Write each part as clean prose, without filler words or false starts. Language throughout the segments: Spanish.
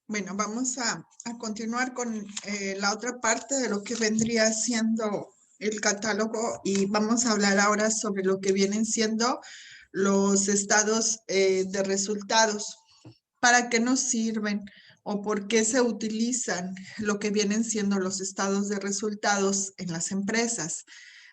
Bueno, vamos a continuar con la otra parte de lo que vendría siendo el catálogo y vamos a hablar ahora sobre lo que vienen siendo los estados de resultados. ¿Para qué nos sirven o por qué se utilizan lo que vienen siendo los estados de resultados en las empresas?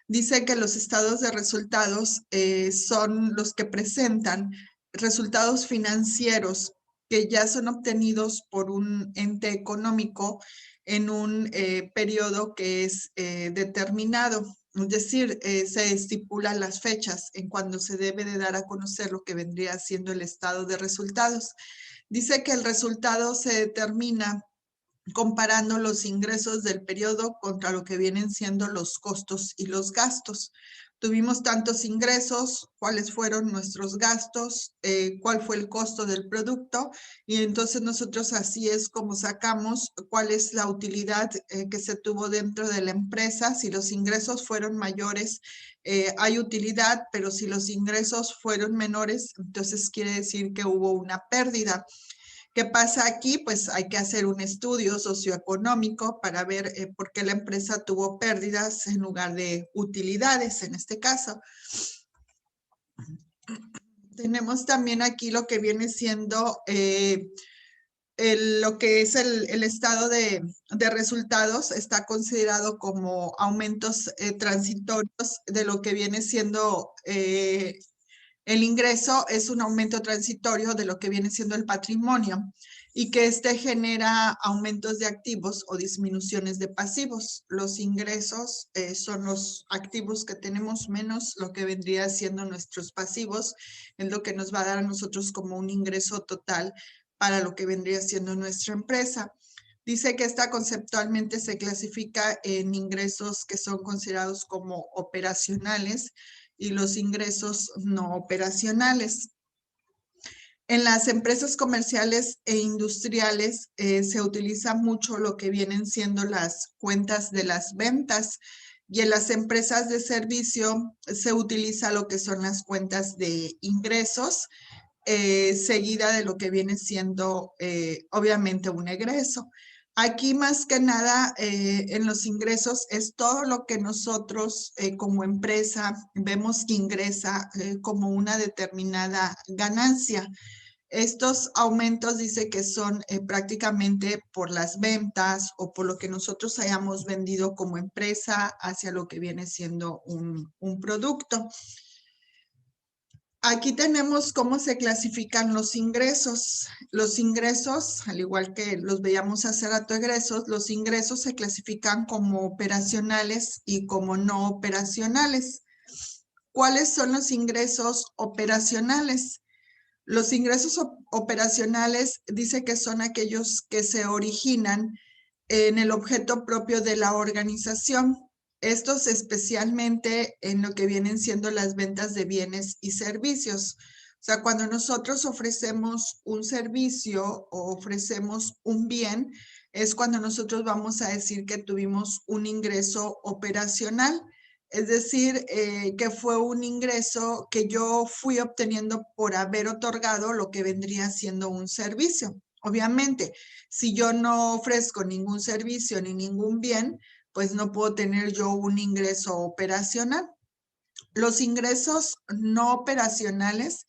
Dice que los estados de resultados son los que presentan resultados financieros que ya son obtenidos por un ente económico en un periodo que es determinado. Es decir, se estipulan las fechas en cuando se debe de dar a conocer lo que vendría siendo el estado de resultados. Dice que el resultado se determina comparando los ingresos del periodo contra lo que vienen siendo los costos y los gastos. Tuvimos tantos ingresos, cuáles fueron nuestros gastos, cuál fue el costo del producto, y entonces nosotros así es como sacamos cuál es la utilidad que se tuvo dentro de la empresa. Si los ingresos fueron mayores, hay utilidad, pero si los ingresos fueron menores, entonces quiere decir que hubo una pérdida. ¿Qué pasa aquí? Pues hay que hacer un estudio socioeconómico para ver por qué la empresa tuvo pérdidas en lugar de utilidades en este caso. Tenemos también aquí lo que viene siendo lo que es el estado de resultados. Está considerado como aumentos transitorios de lo que viene siendo el ingreso. Es un aumento transitorio de lo que viene siendo el patrimonio y que este genera aumentos de activos o disminuciones de pasivos. Los ingresos son los activos que tenemos menos lo que vendría siendo nuestros pasivos, es lo que nos va a dar a nosotros como un ingreso total para lo que vendría siendo nuestra empresa. Dice que esta conceptualmente se clasifica en ingresos que son considerados como operacionales y los ingresos no operacionales. En las empresas comerciales e industriales se utiliza mucho lo que vienen siendo las cuentas de las ventas, y en las empresas de servicio se utiliza lo que son las cuentas de ingresos, seguida de lo que viene siendo obviamente un egreso. Aquí más que nada en los ingresos es todo lo que nosotros como empresa vemos que ingresa como una determinada ganancia. Estos aumentos dice que son prácticamente por las ventas o por lo que nosotros hayamos vendido como empresa hacia lo que viene siendo un producto. Aquí tenemos cómo se clasifican los ingresos. Los ingresos, al igual que los veíamos hace rato egresos, los ingresos se clasifican como operacionales y como no operacionales. ¿Cuáles son los ingresos operacionales? Los ingresos operacionales dice que son aquellos que se originan en el objeto propio de la organización. Estos especialmente en lo que vienen siendo las ventas de bienes y servicios. O sea, cuando nosotros ofrecemos un servicio o ofrecemos un bien, es cuando nosotros vamos a decir que tuvimos un ingreso operacional. Es decir, que fue un ingreso que yo fui obteniendo por haber otorgado lo que vendría siendo un servicio. Obviamente, si yo no ofrezco ningún servicio ni ningún bien, pues no puedo tener yo un ingreso operacional. Los ingresos no operacionales,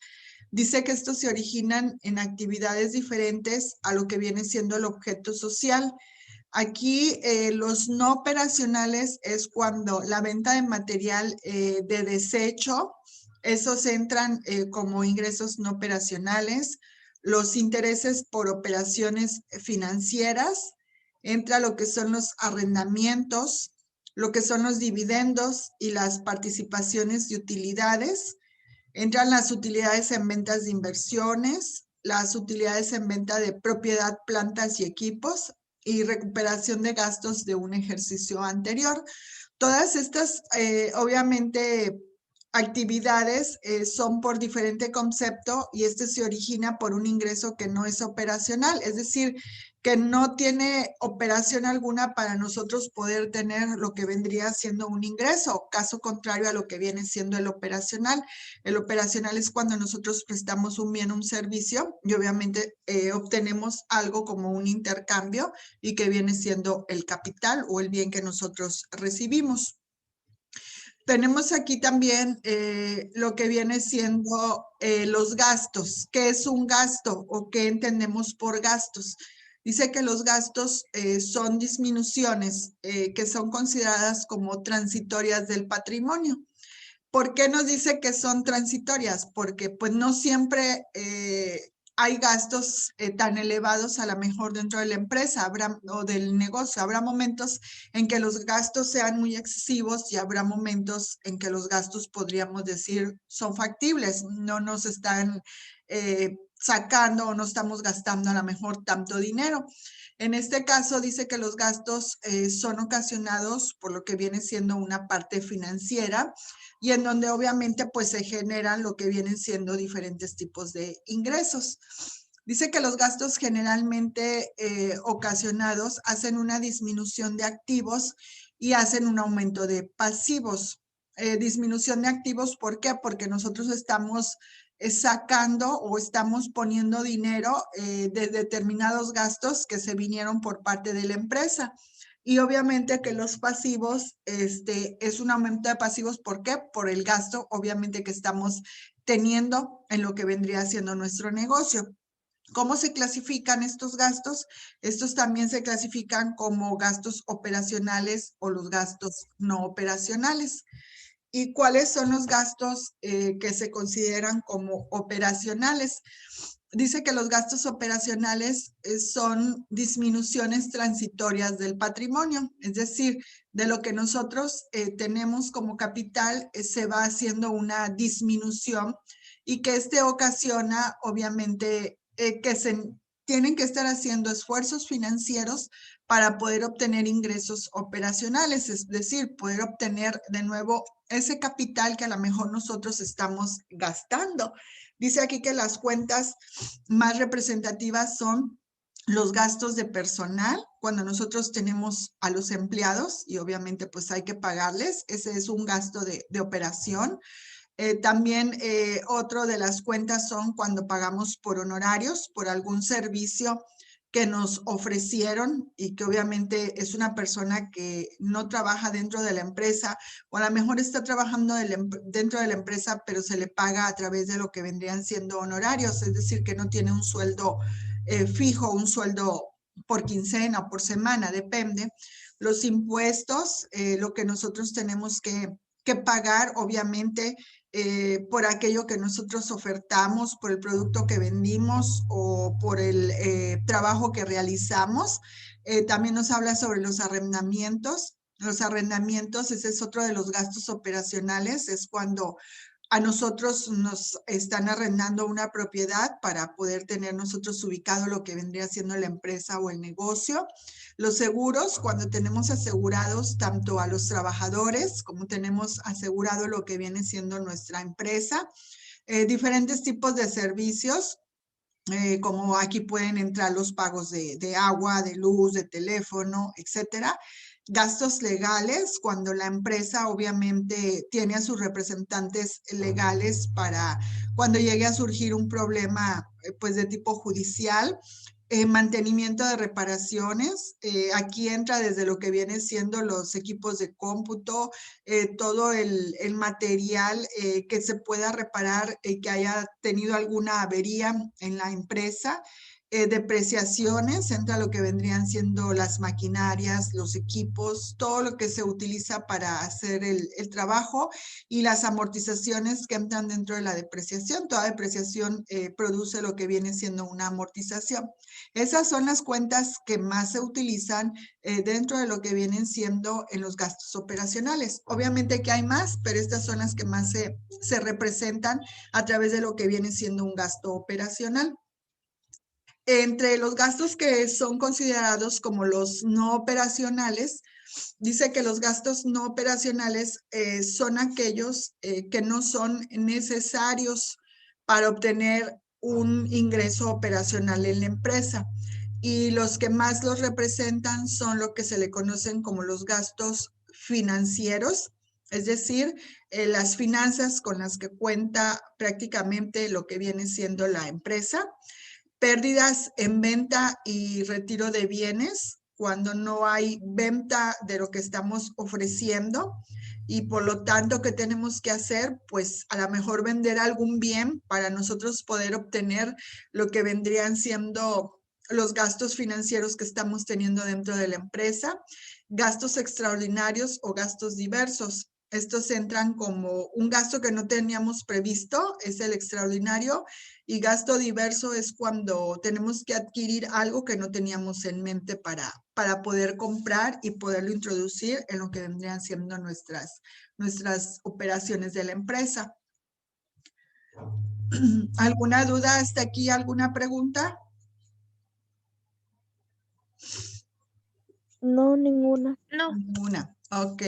dice que estos se originan en actividades diferentes a lo que viene siendo el objeto social. Aquí los no operacionales es cuando la venta de material de desecho, esos entran como ingresos no operacionales. Los intereses por operaciones financieras, entra lo que son los arrendamientos, lo que son los dividendos y las participaciones de utilidades. Entran las utilidades en ventas de inversiones, las utilidades en venta de propiedad, plantas y equipos, y recuperación de gastos de un ejercicio anterior. Todas estas, obviamente, actividades son por diferente concepto y este se origina por un ingreso que no es operacional, es decir, que no tiene operación alguna para nosotros poder tener lo que vendría siendo un ingreso, caso contrario a lo que viene siendo el operacional. El operacional es cuando nosotros prestamos un bien, un servicio y obviamente obtenemos algo como un intercambio y que viene siendo el capital o el bien que nosotros recibimos. Tenemos aquí también lo que viene siendo los gastos. ¿Qué es un gasto o qué entendemos por gastos? Dice que los gastos son disminuciones que son consideradas como transitorias del patrimonio. ¿Por qué nos dice que son transitorias? Porque pues no siempre hay gastos tan elevados a lo mejor dentro de la empresa o del negocio. Habrá momentos en que los gastos sean muy excesivos y habrá momentos en que los gastos podríamos decir son factibles, no nos están sacando o no estamos gastando a lo mejor tanto dinero. En este caso dice que los gastos son ocasionados por lo que viene siendo una parte financiera y en donde obviamente pues se generan lo que vienen siendo diferentes tipos de ingresos. Dice que los gastos generalmente ocasionados hacen una disminución de activos y hacen un aumento de pasivos. Disminución de activos, ¿por qué? Porque nosotros estamos sacando o estamos poniendo dinero de determinados gastos que se vinieron por parte de la empresa. Y obviamente que los pasivos, es un aumento de pasivos, ¿por qué? Por el gasto, obviamente, que estamos teniendo en lo que vendría siendo nuestro negocio. ¿Cómo se clasifican estos gastos? Estos también se clasifican como gastos operacionales o los gastos no operacionales. ¿Y cuáles son los gastos que se consideran como operacionales? Dice que los gastos operacionales son disminuciones transitorias del patrimonio, es decir, de lo que nosotros tenemos como capital se va haciendo una disminución y que ocasiona obviamente que se tienen que estar haciendo esfuerzos financieros para poder obtener ingresos operacionales, es decir, poder obtener de nuevo ese capital que a lo mejor nosotros estamos gastando. Dice aquí que las cuentas más representativas son los gastos de personal, cuando nosotros tenemos a los empleados y obviamente pues hay que pagarles, ese es un gasto de operación. También otro de las cuentas son cuando pagamos por honorarios, por algún servicio que nos ofrecieron y que obviamente es una persona que no trabaja dentro de la empresa o a lo mejor está trabajando dentro de la empresa, pero se le paga a través de lo que vendrían siendo honorarios, es decir, que no tiene un sueldo fijo, un sueldo por quincena o por semana, depende. Los impuestos, lo que nosotros tenemos que pagar, obviamente, por aquello que nosotros ofertamos, por el producto que vendimos o por el trabajo que realizamos. También nos habla sobre los arrendamientos. Los arrendamientos, ese es otro de los gastos operacionales, es cuando a nosotros nos están arrendando una propiedad para poder tener nosotros ubicado lo que vendría siendo la empresa o el negocio. Los seguros, cuando tenemos asegurados tanto a los trabajadores como tenemos asegurado lo que viene siendo nuestra empresa. Diferentes tipos de servicios, como aquí pueden entrar los pagos de agua, de luz, de teléfono, etcétera. Gastos legales, cuando la empresa obviamente tiene a sus representantes legales para cuando llegue a surgir un problema pues de tipo judicial. Mantenimiento de reparaciones, aquí entra desde lo que viene siendo los equipos de cómputo, todo el material que se pueda reparar, que haya tenido alguna avería en la empresa. Depreciaciones, entra lo que vendrían siendo las maquinarias, los equipos, todo lo que se utiliza para hacer el trabajo y las amortizaciones que entran dentro de la depreciación. Toda depreciación produce lo que viene siendo una amortización. Esas son las cuentas que más se utilizan dentro de lo que vienen siendo en los gastos operacionales. Obviamente que hay más, pero estas son las que más se representan a través de lo que viene siendo un gasto operacional. Entre los gastos que son considerados como los no operacionales, Dice que los gastos no operacionales son aquellos que no son necesarios para obtener un ingreso operacional en la empresa. Y los que más los representan son lo que se le conocen como los gastos financieros, es decir, las finanzas con las que cuenta prácticamente lo que viene siendo la empresa, pérdidas en venta y retiro de bienes, cuando no hay venta de lo que estamos ofreciendo y por lo tanto, ¿qué tenemos que hacer? Pues a lo mejor vender algún bien para nosotros poder obtener lo que vendrían siendo los gastos financieros que estamos teniendo dentro de la empresa, gastos extraordinarios o gastos diversos. Estos entran como un gasto que no teníamos previsto, es el extraordinario, y gasto diverso es cuando tenemos que adquirir algo que no teníamos en mente para poder comprar y poderlo introducir en lo que vendrían siendo nuestras operaciones de la empresa. ¿Alguna duda hasta aquí? ¿Alguna pregunta? No, ninguna. No. Ninguna. Ok.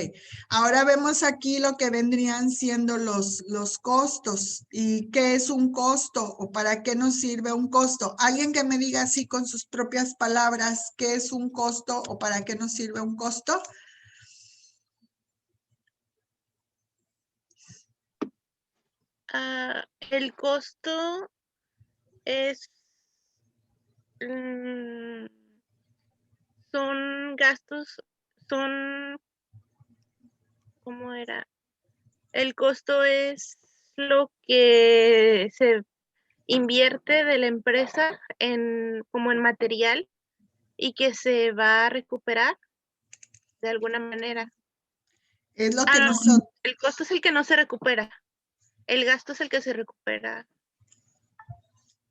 Ahora vemos aquí lo que vendrían siendo los costos. ¿Y qué es un costo o para qué nos sirve un costo? Alguien que me diga así con sus propias palabras, ¿qué es un costo o para qué nos sirve un costo? El costo es, son gastos, son, ¿cómo era? El costo es lo que se invierte de la empresa como en material y que se va a recuperar de alguna manera. Es lo que No, nosotros... el costo es el que no se recupera. El gasto es el que se recupera.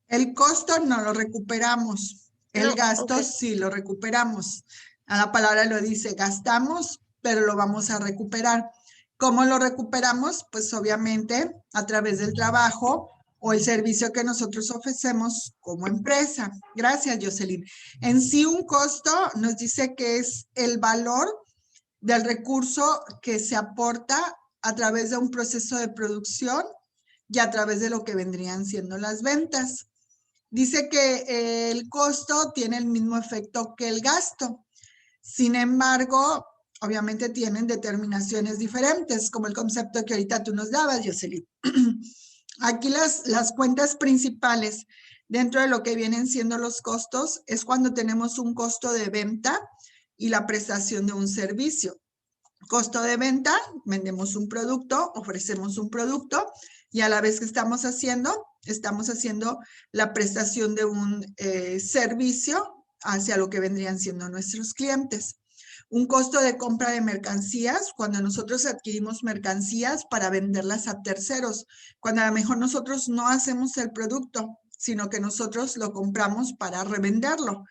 El costo no lo recuperamos. El No, gasto ok. sí lo recuperamos. A la palabra lo dice, gastamos, pero lo vamos a recuperar. ¿Cómo lo recuperamos? Pues obviamente a través del trabajo o el servicio que nosotros ofrecemos como empresa. Gracias, Jocelyn. En sí, un costo nos dice que es el valor del recurso que se aporta a través de un proceso de producción y a través de lo que vendrían siendo las ventas. Dice que el costo tiene el mismo efecto que el gasto. Sin embargo, obviamente tienen determinaciones diferentes, como el concepto que ahorita tú nos dabas, Jocelyn. Aquí las cuentas principales dentro de lo que vienen siendo los costos es cuando tenemos un costo de venta y la prestación de un servicio. Costo de venta, vendemos un producto, ofrecemos un producto y a la vez que estamos haciendo la prestación de un servicio hacia lo que vendrían siendo nuestros clientes. Un costo de compra de mercancías, cuando nosotros adquirimos mercancías para venderlas a terceros, cuando a lo mejor nosotros no hacemos el producto, sino que nosotros lo compramos para revenderlo.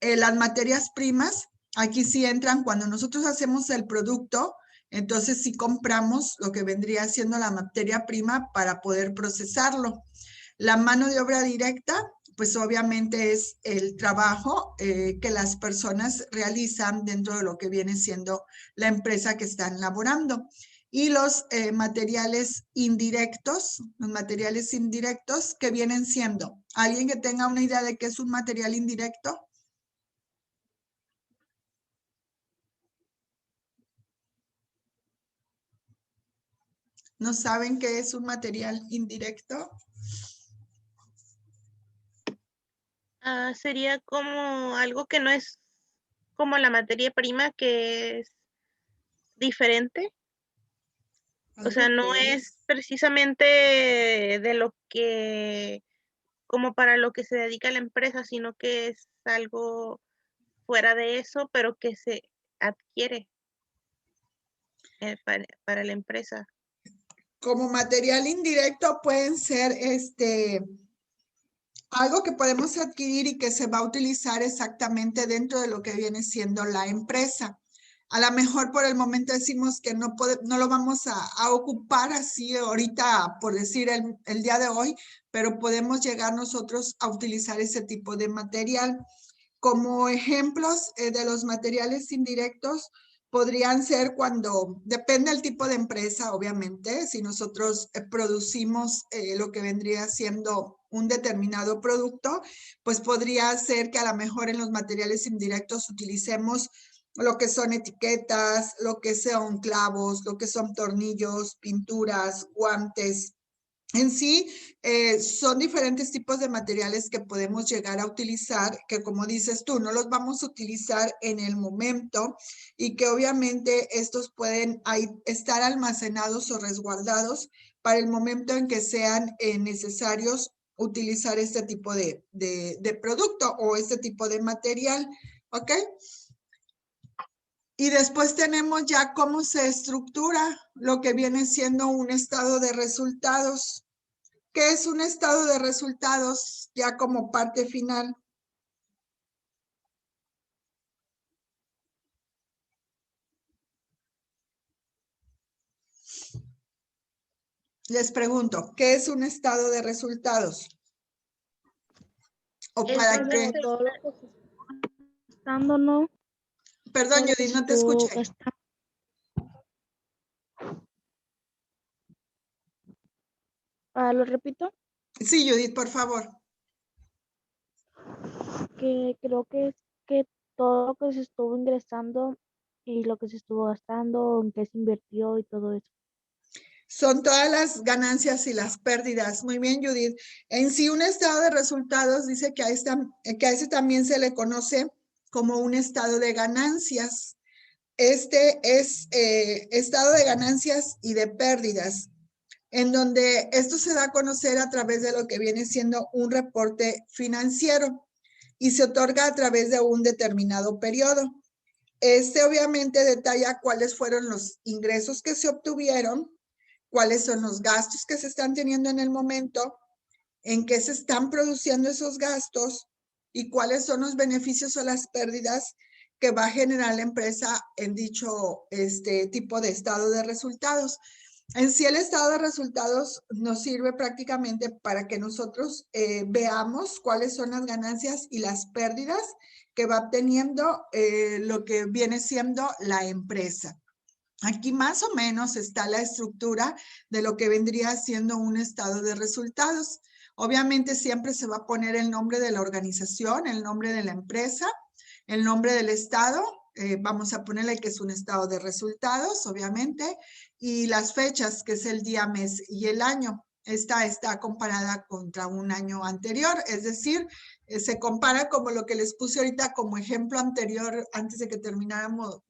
Las materias primas, aquí sí entran cuando nosotros hacemos el producto, entonces sí compramos lo que vendría siendo la materia prima para poder procesarlo. La mano de obra directa, pues obviamente es el trabajo que las personas realizan dentro de lo que viene siendo la empresa que están laborando. Y los materiales indirectos que vienen siendo, ¿alguien que tenga una idea de qué es un material indirecto? ¿No saben qué es un material indirecto? Sería como algo que no es como la materia prima, que es diferente. O sea, Algo no que es es. precisamente de lo que, como para lo que se dedica la empresa, sino que es algo fuera de eso, pero que se adquiere para la empresa. Como material indirecto pueden ser algo que podemos adquirir y que se va a utilizar exactamente dentro de lo que viene siendo la empresa. A lo mejor por el momento decimos que no lo vamos a ocupar así ahorita, por decir el día de hoy, pero podemos llegar nosotros a utilizar ese tipo de material. Como ejemplos de los materiales indirectos podrían ser cuando, depende del tipo de empresa, obviamente, si nosotros producimos lo que vendría siendo un determinado producto, pues podría ser que a lo mejor en los materiales indirectos utilicemos lo que son etiquetas, lo que son clavos, lo que son tornillos, pinturas, guantes. En sí, son diferentes tipos de materiales que podemos llegar a utilizar, que como dices tú, no los vamos a utilizar en el momento y que obviamente estos pueden estar almacenados o resguardados para el momento en que sean necesarios utilizar este tipo de producto o este tipo de material, ¿ok? Y después tenemos ya cómo se estructura lo que viene siendo un estado de resultados. ¿Qué es un estado de resultados ya como parte final? Les pregunto, ¿qué es un estado de resultados? ¿O para qué? Como todo lo que se está gastando, ¿no? Perdón, Todo lo que Judith, se no te estuvo escuché. gastando. Lo repito, Sí, Judith, por favor. que creo que es que todo lo que se estuvo ingresando y lo que se estuvo gastando, en qué se invirtió y todo eso. Son todas las ganancias y las pérdidas. Muy bien, Judith. En sí, un estado de resultados dice que a ese también se le conoce como un estado de ganancias. Este es estado de ganancias y de pérdidas, en donde esto se da a conocer a través de lo que viene siendo un reporte financiero y se otorga a través de un determinado periodo. Este obviamente detalla cuáles fueron los ingresos que se obtuvieron, cuáles son los gastos que se están teniendo en el momento, en qué se están produciendo esos gastos y cuáles son los beneficios o las pérdidas que va a generar la empresa en dicho tipo de estado de resultados. En sí, el estado de resultados nos sirve prácticamente para que nosotros veamos cuáles son las ganancias y las pérdidas que va obteniendo lo que viene siendo la empresa. Aquí más o menos está la estructura de lo que vendría siendo un estado de resultados. Obviamente siempre se va a poner el nombre de la organización, el nombre de la empresa, el nombre del estado. Vamos a ponerle que es un estado de resultados, obviamente, y las fechas, que es el día, mes y el año. Esta está comparada contra un año anterior, es decir, se compara como lo que les puse ahorita como ejemplo anterior, antes de que termináramos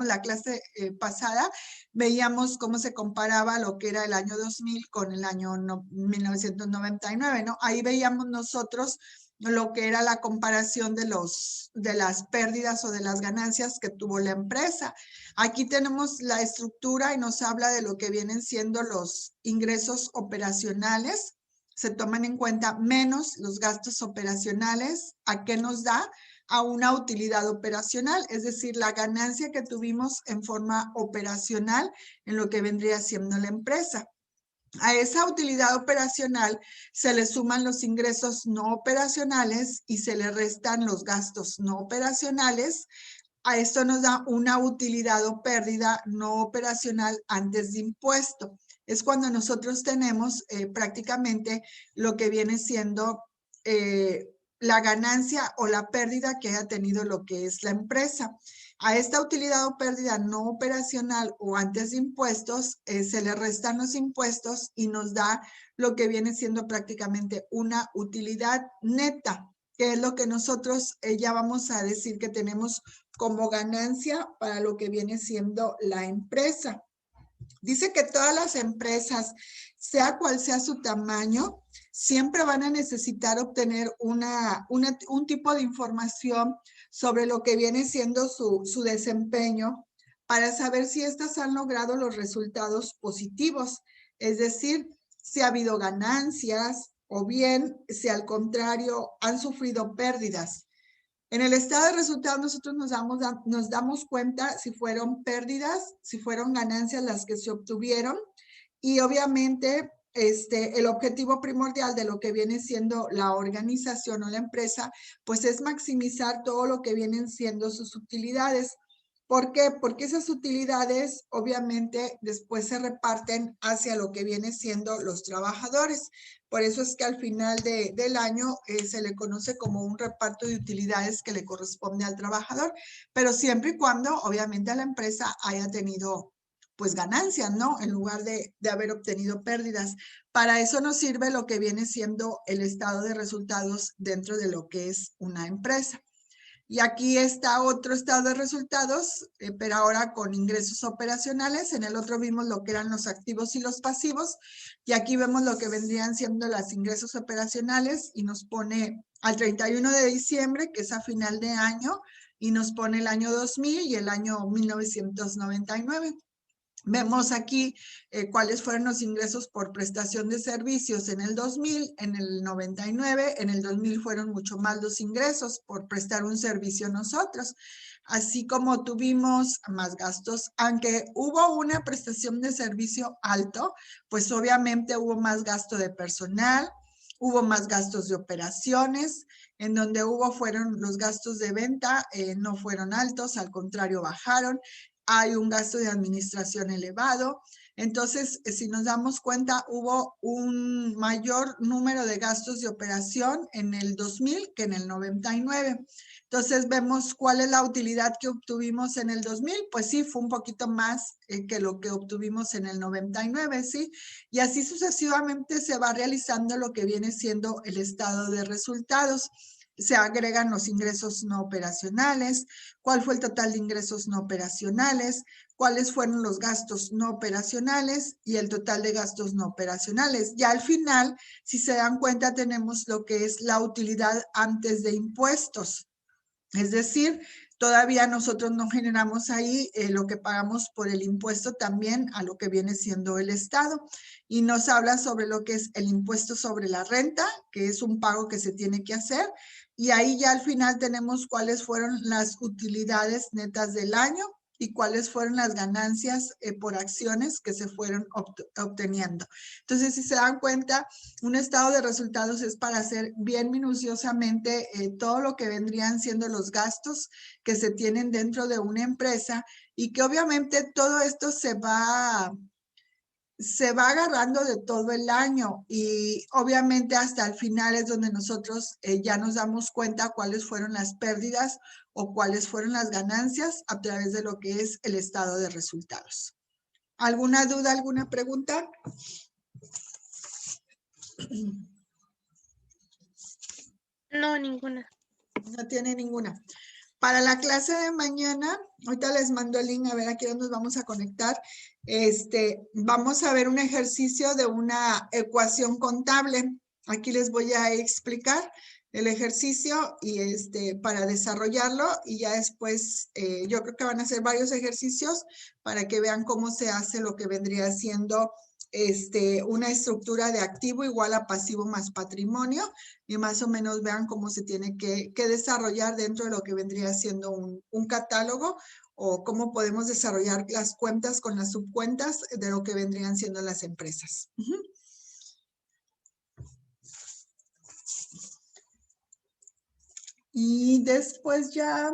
la clase pasada, veíamos cómo se comparaba lo que era el año 2000 con el año 1999, ¿no? Ahí veíamos nosotros lo que era la comparación de las pérdidas o de las ganancias que tuvo la empresa. Aquí tenemos la estructura y nos habla de lo que vienen siendo los ingresos operacionales. Se toman en cuenta menos los gastos operacionales. ¿A qué nos da? A una utilidad operacional, es decir, la ganancia que tuvimos en forma operacional en lo que vendría siendo la empresa. A esa utilidad operacional se le suman los ingresos no operacionales y se le restan los gastos no operacionales. A esto nos da una utilidad o pérdida no operacional antes de impuesto. Es cuando nosotros tenemos prácticamente lo que viene siendo la ganancia o la pérdida que haya tenido lo que es la empresa. A esta utilidad o pérdida no operacional o antes de impuestos, se le restan los impuestos y nos da lo que viene siendo prácticamente una utilidad neta, que es lo que nosotros ya vamos a decir que tenemos como ganancia para lo que viene siendo la empresa. Dice que todas las empresas, sea cual sea su tamaño, siempre van a necesitar obtener un tipo de información sobre lo que viene siendo su desempeño para saber si éstas han logrado los resultados positivos. Es decir, si ha habido ganancias o bien si al contrario han sufrido pérdidas. En el estado de resultados nosotros nos damos cuenta si fueron pérdidas, si fueron ganancias las que se obtuvieron y obviamente el objetivo primordial de lo que viene siendo la organización o la empresa, pues es maximizar todo lo que vienen siendo sus utilidades. ¿Por qué? Porque esas utilidades obviamente después se reparten hacia lo que viene siendo los trabajadores. Por eso es que al final del año se le conoce como un reparto de utilidades que le corresponde al trabajador, pero siempre y cuando obviamente la empresa haya tenido pues ganancias, ¿no? En lugar de haber obtenido pérdidas. Para eso nos sirve lo que viene siendo el estado de resultados dentro de lo que es una empresa. Y aquí está otro estado de resultados, pero ahora con ingresos operacionales. En el otro vimos lo que eran los activos y los pasivos. Y aquí vemos lo que vendrían siendo los ingresos operacionales y nos pone al 31 de diciembre, que es a final de año, y nos pone el año 2000 y el año 1999. Vemos aquí cuáles fueron los ingresos por prestación de servicios en el 2000, en el 99, en el 2000 fueron mucho más los ingresos por prestar un servicio nosotros. Así como tuvimos más gastos, aunque hubo una prestación de servicio alto, pues obviamente hubo más gasto de personal, hubo más gastos de operaciones, en donde fueron los gastos de venta, no fueron altos, al contrario bajaron. Hay un gasto de administración elevado. Entonces, si nos damos cuenta, hubo un mayor número de gastos de operación en el 2000 que en el 99. Entonces, vemos cuál es la utilidad que obtuvimos en el 2000. Pues sí, fue un poquito más que lo que obtuvimos en el 99, ¿sí? Y así sucesivamente se va realizando lo que viene siendo el estado de resultados. Se agregan los ingresos no operacionales, cuál fue el total de ingresos no operacionales, cuáles fueron los gastos no operacionales y el total de gastos no operacionales. Ya al final, si se dan cuenta, tenemos lo que es la utilidad antes de impuestos. Es decir, todavía nosotros no generamos ahí lo que pagamos por el impuesto también a lo que viene siendo el Estado. Y nos habla sobre lo que es el impuesto sobre la renta, que es un pago que se tiene que hacer. Y ahí ya al final tenemos cuáles fueron las utilidades netas del año y cuáles fueron las ganancias por acciones que se fueron obteniendo. Entonces, si se dan cuenta, un estado de resultados es para hacer bien minuciosamente todo lo que vendrían siendo los gastos que se tienen dentro de una empresa y que obviamente todo esto se va agarrando de todo el año y obviamente hasta el final es donde nosotros ya nos damos cuenta cuáles fueron las pérdidas o cuáles fueron las ganancias a través de lo que es el estado de resultados. ¿Alguna duda, alguna pregunta? No, ninguna. No tiene ninguna. Para la clase de mañana, ahorita les mando el link a ver aquí dónde nos vamos a conectar. Vamos a ver un ejercicio de una ecuación contable. Aquí les voy a explicar el ejercicio y para desarrollarlo y ya después yo creo que van a hacer varios ejercicios para que vean cómo se hace lo que vendría siendo una estructura de activo igual a pasivo más patrimonio y más o menos vean cómo se tiene que desarrollar dentro de lo que vendría siendo un catálogo o cómo podemos desarrollar las cuentas con las subcuentas de lo que vendrían siendo las empresas. Y después ya,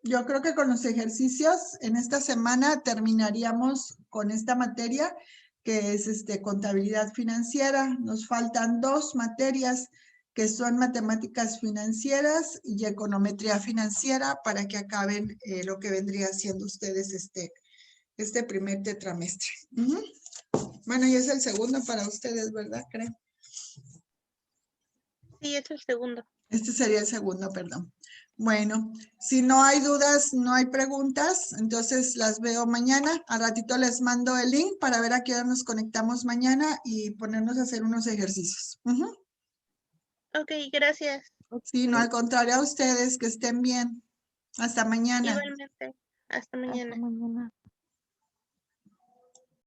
yo creo que con los ejercicios en esta semana terminaríamos con esta materia que es contabilidad financiera. Nos faltan 2 materias que son matemáticas financieras y econometría financiera para que acaben lo que vendría siendo ustedes este primer tetramestre. Bueno, y es el segundo para ustedes, ¿verdad? Creo. Sí, es el segundo. Este sería el segundo, perdón. Bueno, si no hay dudas, no hay preguntas, entonces las veo mañana. A ratito les mando el link para ver a qué hora nos conectamos mañana y ponernos a hacer unos ejercicios. Ok, gracias. Sí, no, al contrario a ustedes, que estén bien. Hasta mañana. Igualmente. Hasta mañana. Hasta mañana.